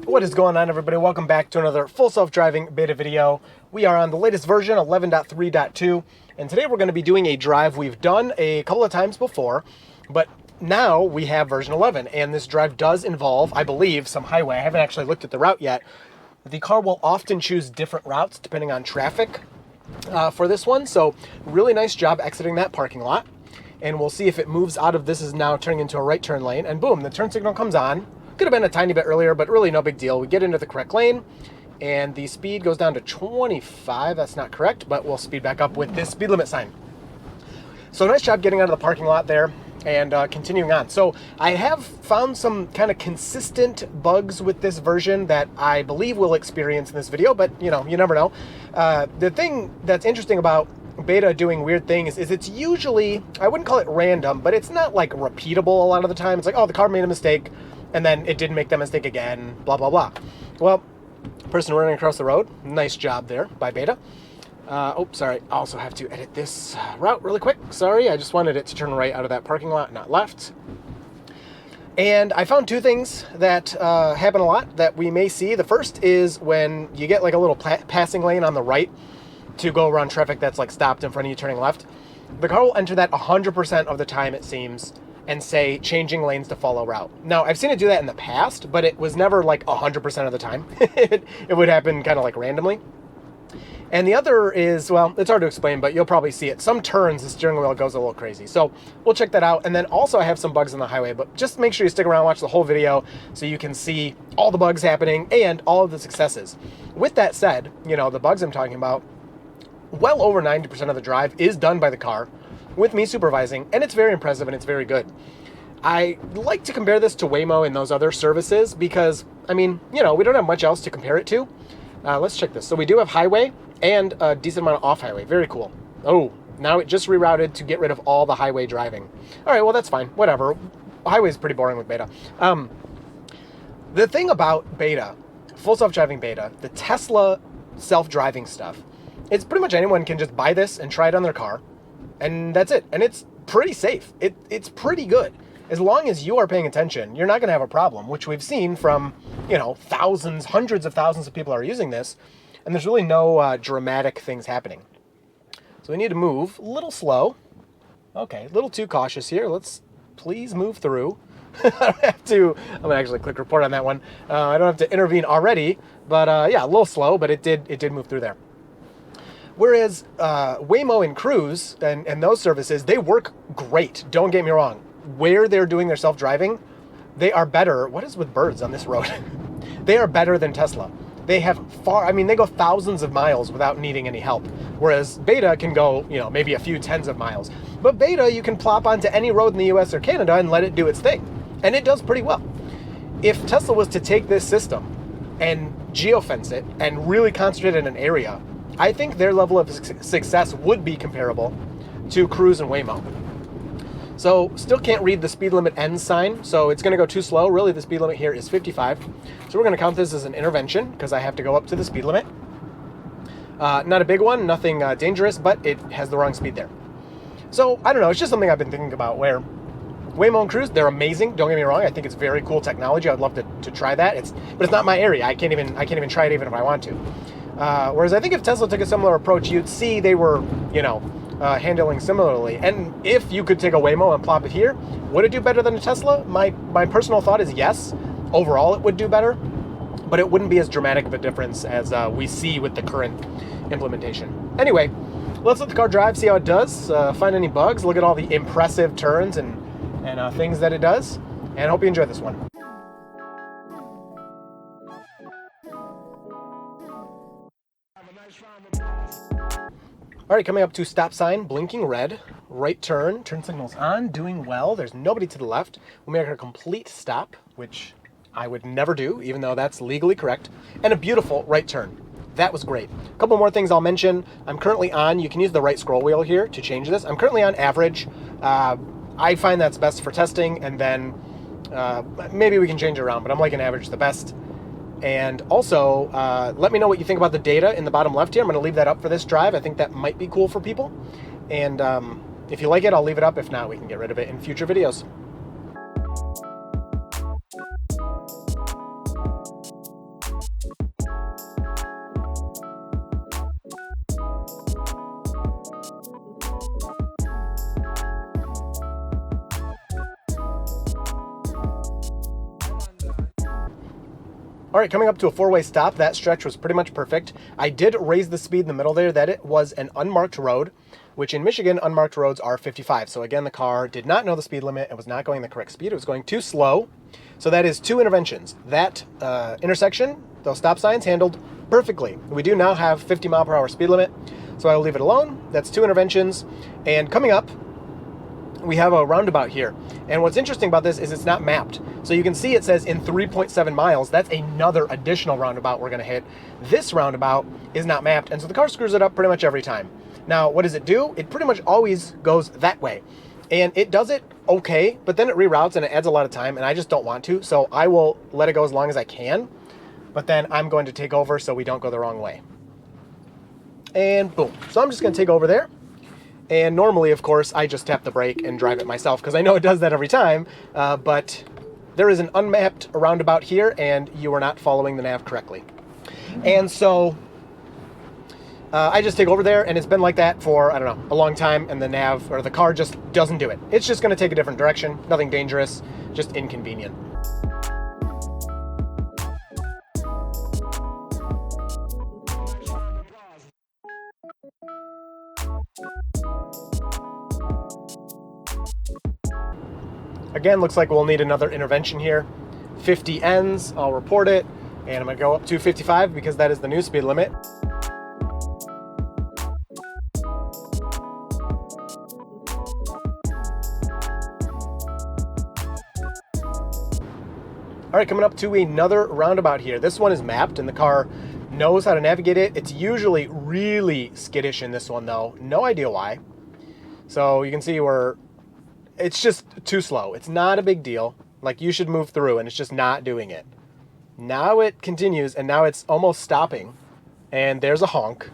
What is going on, everybody? Welcome back to another full self-driving beta video. We are on the latest version, 11.3.2, and today we're going to be doing a drive we've done a couple of times before, but now we have version 11, and this drive does involve, I believe, some highway. I haven't actually looked at the route yet. The car will often choose different routes depending on traffic for this one, so really nice job exiting that parking lot. And we'll see if it moves out of this is now turning into a right turn lane, and boom, the turn signal comes on. Could have been a tiny bit earlier, but really no big deal. We get into the correct lane, and the speed goes down to 25. That's not correct, but we'll speed back up with this speed limit sign. So nice job getting out of the parking lot there and continuing on. So I have found some kind of consistent bugs with this version that I believe we'll experience in this video, but you know, you never know. The thing that's interesting about beta doing weird things is it's usually, I wouldn't call it random, but it's not like repeatable a lot of the time. It's like, oh, the car made a mistake, and then it didn't make that mistake again, blah, blah, blah. Well, person running across the road, nice job there by beta. Oh, sorry, I also have to edit this route really quick. Sorry, I just wanted it to turn right out of that parking lot, not left. And I found two things that happen a lot that we may see. The first is when you get like a little passing lane on the right to go around traffic that's like stopped in front of you turning left. The car will enter that 100% of the time, it seems, and say changing lanes to follow route. Now, I've seen it do that in the past, but it was never like 100% of the time. It would happen kind of like randomly. And the other is, well, it's hard to explain, but you'll probably see it. Some turns, the steering wheel goes a little crazy. So we'll check that out. And then also I have some bugs on the highway, but just make sure you stick around, watch the whole video so you can see all the bugs happening and all of the successes. With that said, you know, the bugs I'm talking about, well over 90% of the drive is done by the car with me supervising, and it's very impressive and it's very good. I like to compare this to Waymo and those other services because, I mean, you know, we don't have much else to compare it to. Let's check this. So we do have highway and a decent amount of off-highway. Very cool. Oh, now it just rerouted to get rid of all the highway driving. All right, well, that's fine. Whatever. Highway is pretty boring with beta. The thing about beta, full self-driving beta, the Tesla self-driving stuff, it's pretty much anyone can just buy this and try it on their car, and that's it. And it's pretty safe. It's pretty good. As long as you are paying attention, you're not going to have a problem, which we've seen from, you know, thousands, hundreds of thousands of people are using this, and there's really no dramatic things happening. So we need to move a little slow. Okay, a little too cautious here. Let's please move through. I don't have to, I'm going to actually click report on that one. I don't have to intervene already, but yeah, a little slow, but it did move through there. Whereas Waymo and Cruise and those services, they work great. Don't get me wrong. Where they're doing their self-driving, they are better. What is with birds on this road? They are better than Tesla. They have they go thousands of miles without needing any help. Whereas Beta can go, you know, maybe a few tens of miles. But Beta, you can plop onto any road in the US or Canada and let it do its thing. And it does pretty well. If Tesla was to take this system and geofence it and really concentrate in an area, I think their level of success would be comparable to Cruise and Waymo. So still can't read the speed limit end sign, so it's going to go too slow. Really, the speed limit here is 55. So we're going to count this as an intervention because I have to go up to the speed limit. Not a big one, nothing dangerous, but it has the wrong speed there. So I don't know, it's just something I've been thinking about where Waymo and Cruise, they're amazing. Don't get me wrong, I think it's very cool technology. I'd love to try that. But it's not my area. I can't even try it even if I want to. Whereas I think if Tesla took a similar approach, you'd see they were, you know, handling similarly. And if you could take a Waymo and plop it here, would it do better than a Tesla? My personal thought is yes. Overall, it would do better, but it wouldn't be as dramatic of a difference as we see with the current implementation. Anyway, let's let the car drive, see how it does, find any bugs, look at all the impressive turns and things that it does, and hope you enjoy this one. All right, coming up to stop sign, blinking red, right turn signal's on, doing well. There's nobody to the left. We'll make a complete stop, which I would never do, even though that's legally correct, and a beautiful right turn. That was great. A couple more things I'll mention. I'm currently on, you can use the right scroll wheel here to change this. I'm currently on average. I find that's best for testing, and then maybe we can change it around, but I'm liking average the best. And also, let me know what you think about the data in the bottom left here. I'm going to leave that up for this drive. I think that might be cool for people. And if you like it, I'll leave it up. If not, we can get rid of it in future videos. All right, coming up to a four-way stop. That stretch was pretty much perfect. I did raise the speed in the middle there. That it was an unmarked road, which in Michigan, unmarked roads are 55. So again, the car did not know the speed limit. It was not going the correct speed. It was going too slow. So that is 2 interventions. That intersection, those stop signs handled perfectly. We do now have 50-mile-per-hour speed limit, so I will leave it alone. That's 2 interventions. And coming up, we have a roundabout here. And what's interesting about this is it's not mapped. So you can see it says in 3.7 miles. That's another additional roundabout we're going to hit. This roundabout is not mapped, and so the car screws it up pretty much every time. Now, what does it do? It pretty much always goes that way. And it does it okay, but then it reroutes and it adds a lot of time, and I just don't want to. So I will let it go as long as I can, but then I'm going to take over so we don't go the wrong way. And boom. So I'm just going to take over there. And normally, of course, I just tap the brake and drive it myself because I know it does that every time. But there is an unmapped roundabout here, and you are not following the nav correctly. And so I just take over there, and it's been like that for, I don't know, a long time, and the nav or the car just doesn't do it. It's just going to take a different direction. Nothing dangerous, just inconvenient. Again, looks like we'll need another intervention here. 50 ends, I'll report it, and I'm going to go up to 55 because that is the new speed limit. All right, coming up to another roundabout here. This one is mapped and the car knows how to navigate it. It's usually really skittish in this one though. No idea why. So you can see it's just too slow. It's not a big deal. Like you should move through and it's just not doing it. Now it continues and now it's almost stopping and there's a honk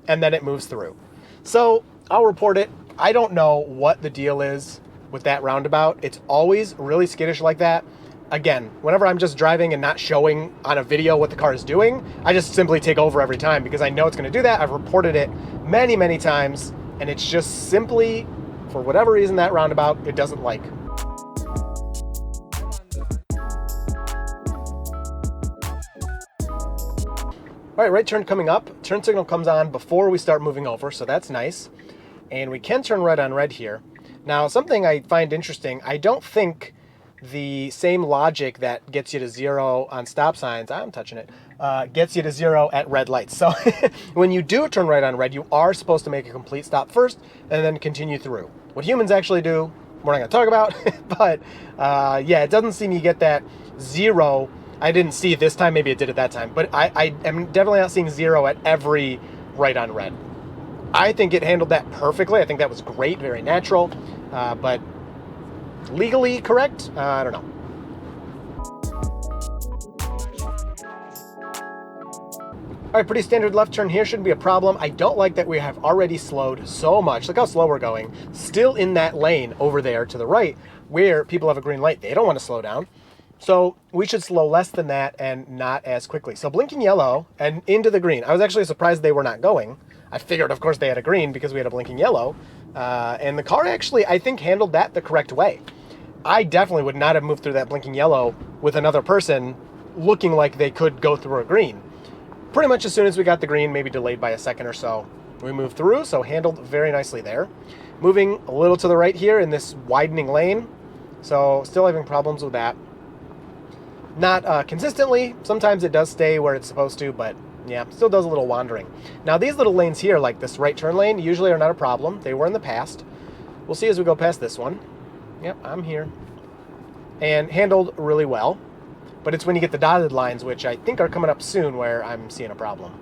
and then it moves through. So I'll report it. I don't know what the deal is with that roundabout. It's always really skittish like that. Again, whenever I'm just driving and not showing on a video what the car is doing, I just simply take over every time because I know it's going to do that. I've reported it many, many times, and it's just simply, for whatever reason, that roundabout, it doesn't like. All right, right turn coming up. Turn signal comes on before we start moving over, so that's nice. And we can turn right on red here. Now, something I find interesting, I don't think the same logic that gets you to 0 on stop signs, I'm touching it, gets you to 0 at red lights. So when you do turn right on red, you are supposed to make a complete stop first and then continue through. What humans actually do, we're not going to talk about, but yeah, it doesn't seem you get that 0. I didn't see it this time, maybe it did it that time, but I am definitely not seeing 0 at every right on red. I think it handled that perfectly. I think that was great, very natural, but legally correct? I don't know. All right, pretty standard left turn here. Shouldn't be a problem. I don't like that we have already slowed so much. Look how slow we're going. Still in that lane over there to the right where people have a green light. They don't want to slow down. So we should slow less than that and not as quickly. So blinking yellow and into the green. I was actually surprised they were not going. I figured, of course, they had a green because we had a blinking yellow. And the car actually, I think, handled that the correct way. I definitely would not have moved through that blinking yellow with another person looking like they could go through a green. Pretty much as soon as we got the green, maybe delayed by a second or so, we moved through, so handled very nicely there. Moving a little to the right here in this widening lane, so still having problems with that. Not consistently. Sometimes it does stay where it's supposed to, but yeah, still does a little wandering. Now these little lanes here, like this right turn lane, usually are not a problem. They were in the past. We'll see as we go past this one. Yep, I'm here. And handled really well. But it's when you get the dotted lines, which I think are coming up soon, where I'm seeing a problem.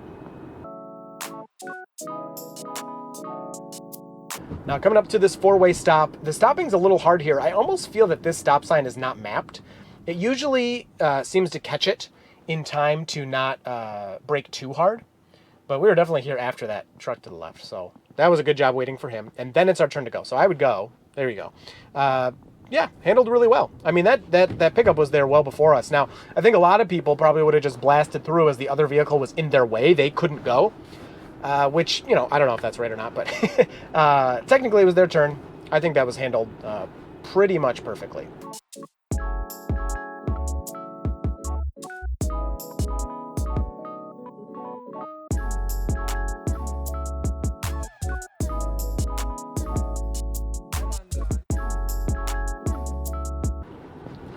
Now coming up to this four-way stop, the stopping's a little hard here. I almost feel that this stop sign is not mapped. It usually seems to catch it in time to not brake too hard. But we were definitely here after that truck to the left, so that was a good job waiting for him. And then it's our turn to go. So I would go. There you go. Yeah, handled really well. I mean, that pickup was there well before us. Now, I think a lot of people probably would have just blasted through as the other vehicle was in their way. They couldn't go, which, you know, I don't know if that's right or not, but technically it was their turn. I think that was handled pretty much perfectly.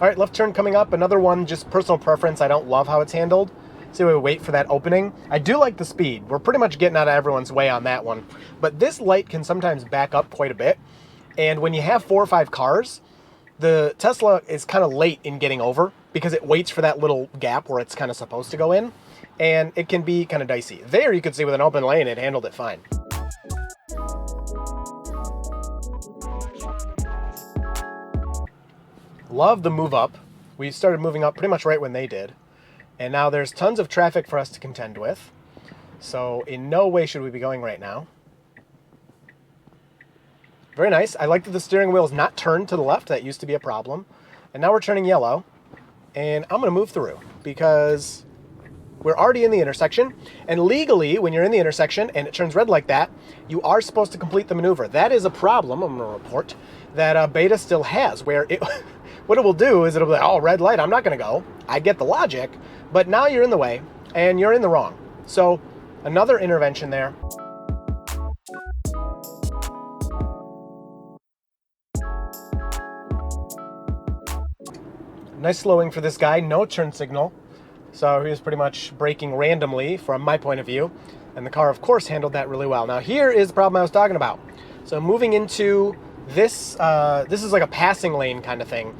All right, left turn coming up. Another one, just personal preference. I don't love how it's handled. So we wait for that opening. I do like the speed. We're pretty much getting out of everyone's way on that one. But this light can sometimes back up quite a bit. And when you have 4 or 5 cars, the Tesla is kind of late in getting over because it waits for that little gap where it's kind of supposed to go in. And it can be kind of dicey. There you could see with an open lane, it handled it fine. Love the move up. We started moving up pretty much right when they did. And now there's tons of traffic for us to contend with. So in no way should we be going right now. Very nice. I like that the steering wheel is not turned to the left. That used to be a problem. And now we're turning yellow. And I'm going to move through because we're already in the intersection. And legally, when you're in the intersection and it turns red like that, you are supposed to complete the maneuver. That is a problem, I'm going to report, that Beta still has, where it... What it will do is it'll be like, oh, red light, I'm not going to go. I get the logic, but now you're in the way and you're in the wrong. So another intervention there. Nice slowing for this guy, no turn signal. So he was pretty much braking randomly from my point of view. And the car, of course, handled that really well. Now here is the problem I was talking about. So moving into this, this is like a passing lane kind of thing.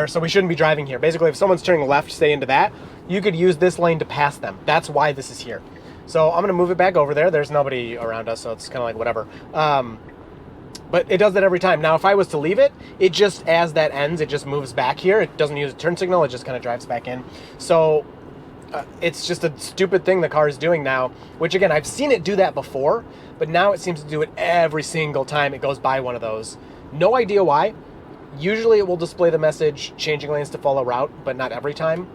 So we shouldn't be driving here. Basically, if someone's turning left, stay into that. You could use this lane to pass them. That's why this is here. So I'm going to move it back over there. There's nobody around us, so it's kind of like whatever. But it does that every time. Now, if I was to leave it, it just, as that ends, it just moves back here. It doesn't use a turn signal. It just kind of drives back in. So it's just a stupid thing the car is doing now, which, again, I've seen it do that before, but now it seems to do it every single time it goes by one of those. No idea why. Usually it will display the message, changing lanes to follow route, but not every time.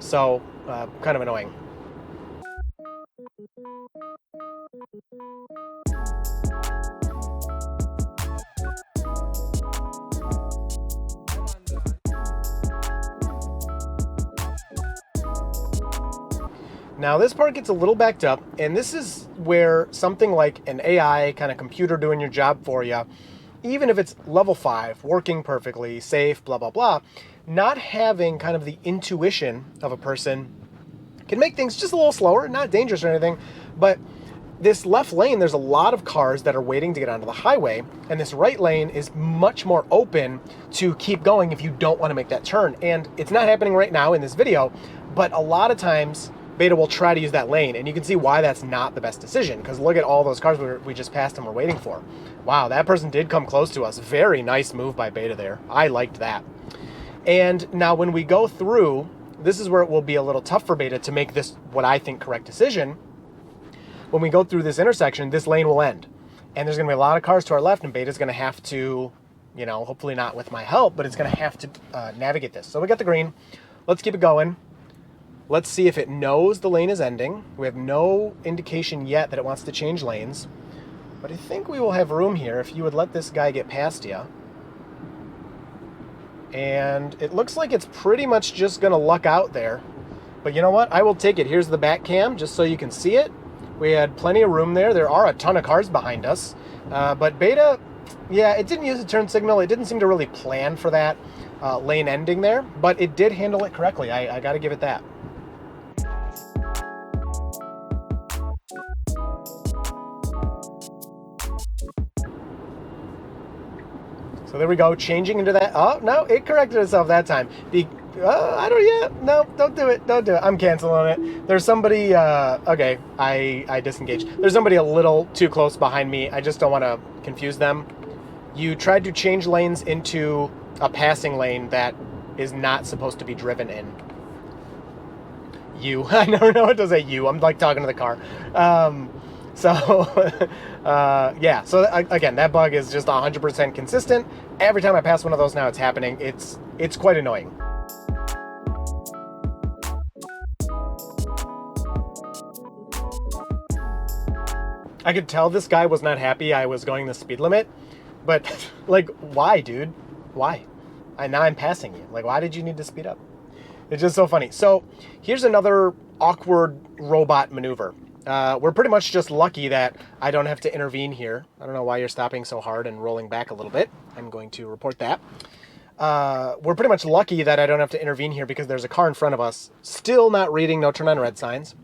So, kind of annoying. Now this part gets a little backed up, and this is where something like an AI kind of computer doing your job for you, even if it's level 5, working perfectly, safe, blah, blah, blah, not having kind of the intuition of a person can make things just a little slower, not dangerous or anything, but this left lane, there's a lot of cars that are waiting to get onto the highway, and this right lane is much more open to keep going if you don't want to make that turn. And it's not happening right now in this video, but a lot of times Beta will try to use that lane, and you can see why that's not the best decision, because look at all those cars we just passed and we're waiting for. Wow, that person did come close to us. Very nice move by Beta there. I liked that. And now when we go through, this is where it will be a little tough for Beta to make this, what I think, correct decision. When we go through this intersection, this lane will end. And there's going to be a lot of cars to our left, and Beta's going to have to, you know, hopefully not with my help, but it's going to have to navigate this. So we got the green. Let's keep it going. Let's see if it knows the lane is ending. We have no indication yet that it wants to change lanes. But I think we will have room here if you would let this guy get past you. And it looks like it's pretty much just going to luck out there. But you know what? I will take it. Here's the back cam just so you can see it. We had plenty of room there. There are a ton of cars behind us. But Beta, yeah, it didn't use a turn signal. It didn't seem to really plan for that lane ending there. But it did handle it correctly. I got to give it that. So there we go, changing into that. Oh, no, it corrected itself that time. Don't do it. I'm canceling it. There's somebody, okay, I disengaged. There's somebody a little too close behind me. I just don't want to confuse them. You tried to change lanes into a passing lane that is not supposed to be driven in. I never know what to say you. I'm like talking to the car. Yeah, so again, that bug is just 100% consistent. Every time I pass one of those now, it's happening. It's quite annoying. I could tell this guy was not happy I was going the speed limit, but like, why, dude? Why? Now I'm passing you. Like, why did you need to speed up? It's just so funny. So here's another awkward robot maneuver. We're pretty much just lucky that I don't have to intervene here. I don't know why you're stopping so hard and rolling back a little bit. I'm going to report that. we're pretty much lucky that I don't have to intervene here because there's a car in front of us still not reading no turn on red signs.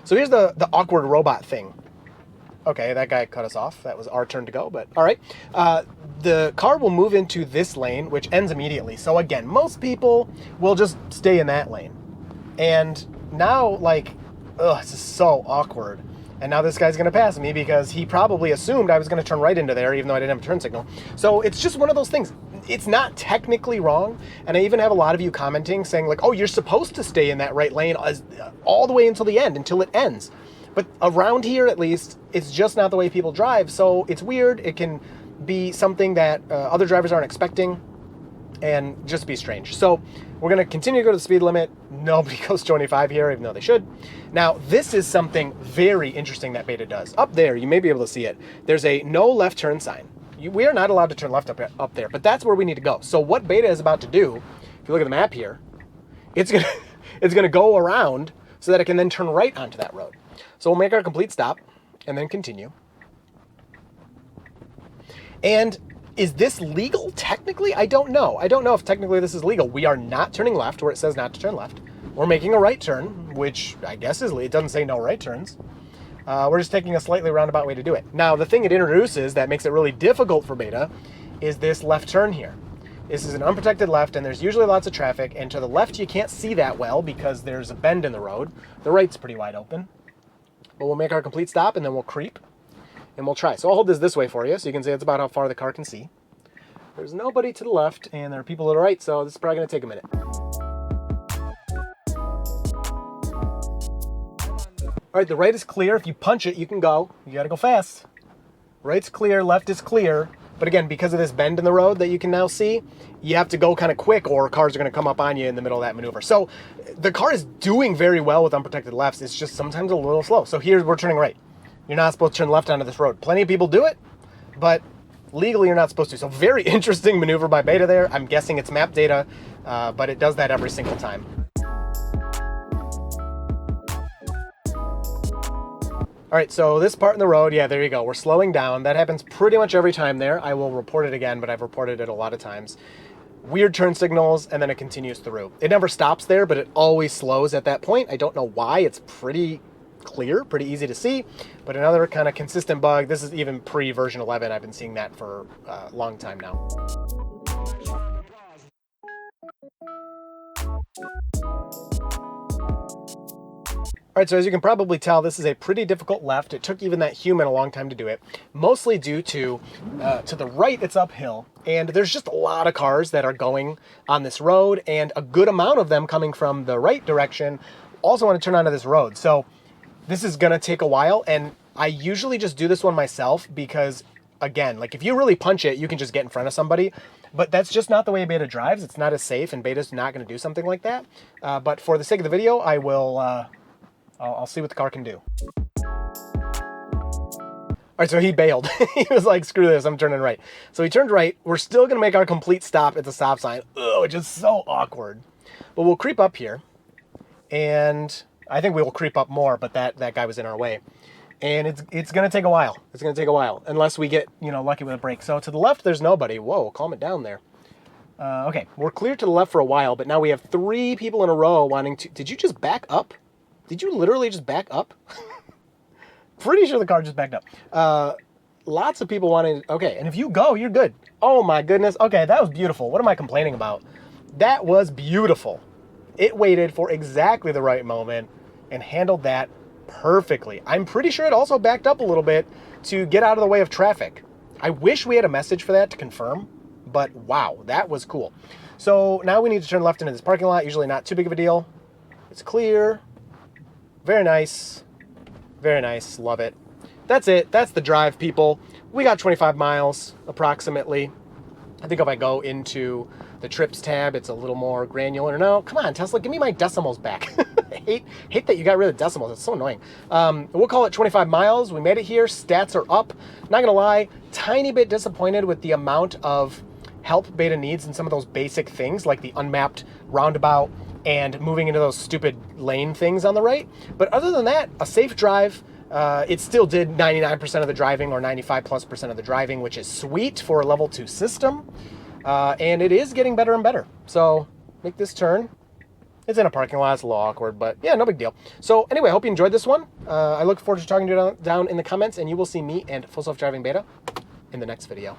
So here's the awkward robot thing. Okay, that guy cut us off. That was our turn to go, but all right. The car will move into this lane, which ends immediately. So again, most people will just stay in that lane. And now, like, ugh, this is so awkward. And now this guy's gonna pass me because he probably assumed I was gonna turn right into there, even though I didn't have a turn signal. So it's just one of those things. It's not technically wrong. And I even have a lot of you commenting saying like, oh, you're supposed to stay in that right lane all the way until the end, until it ends. But around here, at least, it's just not the way people drive. So it's weird. It can be something that other drivers aren't expecting and just be strange. So we're going to continue to go to the speed limit. Nobody goes 25 here, even though they should. Now, this is something very interesting that Beta does. Up there, you may be able to see it. There's a no left turn sign. We are not allowed to turn left up there, but that's where we need to go. So what Beta is about to do, if you look at the map here, it's gonna go around so that it can then turn right onto that road. So we'll make our complete stop and then continue. And is this legal technically? I don't know. I don't know if technically this is legal. We are not turning left where it says not to turn left. We're making a right turn, which I guess is legal. It doesn't say no right turns. We're just taking a slightly roundabout way to do it. Now, the thing it introduces that makes it really difficult for Beta is this left turn here. This is an unprotected left, and there's usually lots of traffic, and to the left you can't see that well because there's a bend in the road. The right's pretty wide open. But we'll make our complete stop, and then we'll creep, and we'll try. So I'll hold this way for you, so you can see it's about how far the car can see. There's nobody to the left, and there are people to the right, so this is probably going to take a minute. All right, the right is clear. If you punch it, you can go. You got to go fast. Right's clear, left is clear. But again, because of this bend in the road that you can now see, you have to go kind of quick or cars are going to come up on you in the middle of that maneuver. So the car is doing very well with unprotected lefts. It's just sometimes a little slow. So here we're turning right. You're not supposed to turn left onto this road. Plenty of people do it, but legally you're not supposed to. So very interesting maneuver by Beta there. I'm guessing it's map data, but it does that every single time. All right, so this part in the road, yeah, there you go. We're slowing down. That happens pretty much every time there. I will report it again, but I've reported it a lot of times. Weird turn signals, and then it continues through. It never stops there, but it always slows at that point. I don't know why. It's pretty clear, pretty easy to see, but another kind of consistent bug. This is even pre-version 11. I've been seeing that for a long time now. All right, so as you can probably tell, this is a pretty difficult left. It took even that human a long time to do it, mostly due to the right, it's uphill. And there's just a lot of cars that are going on this road, and a good amount of them coming from the right direction also want to turn onto this road. So this is gonna take a while, and I usually just do this one myself because, again, like if you really punch it, you can just get in front of somebody. But that's just not the way Beta drives. It's not as safe, and Beta's not gonna do something like that. But for the sake of the video, I will... I'll see what the car can do. All right, so he bailed. He was like, screw this, I'm turning right. So he turned right. We're still gonna make our complete stop at the stop sign. Ugh, which is so awkward. But we'll creep up here. And I think we will creep up more, but that guy was in our way. And it's gonna take a while. It's gonna take a while, unless we get, lucky with a brake. So to the left, there's nobody. Whoa, calm it down there. Okay, we're clear to the left for a while, but now we have 3 people in a row wanting to... Did you just back up? Did you literally just back up? Pretty sure the car just backed up. Lots of people wanting... Okay, and if you go, you're good. Oh my goodness. Okay, that was beautiful. What am I complaining about? That was beautiful. It waited for exactly the right moment and handled that perfectly. I'm pretty sure it also backed up a little bit to get out of the way of traffic. I wish we had a message for that to confirm, but wow, that was cool. So now we need to turn left into this parking lot. Usually not too big of a deal. It's clear. Very nice. Very nice. Love it. That's it. That's the drive, people. We got 25 miles, approximately. I think if I go into the trips tab, it's a little more granular. No, come on, Tesla, give me my decimals back. hate that you got rid of decimals. It's so annoying. We'll call it 25 miles. We made it here. Stats are up. Not going to lie, tiny bit disappointed with the amount of help Beta needs in some of those basic things, like the unmapped roundabout, and moving into those stupid lane things on the right. But other than that, a safe drive. It still did 99% of the driving or 95+% of the driving, which is sweet for a level 2 system. and it is getting better and better. So make this turn. It's in a parking lot. It's a little awkward, but yeah, no big deal. So anyway, I hope you enjoyed this one. I look forward to talking to you down in the comments, and you will see me and Full Self Driving Beta in the next video.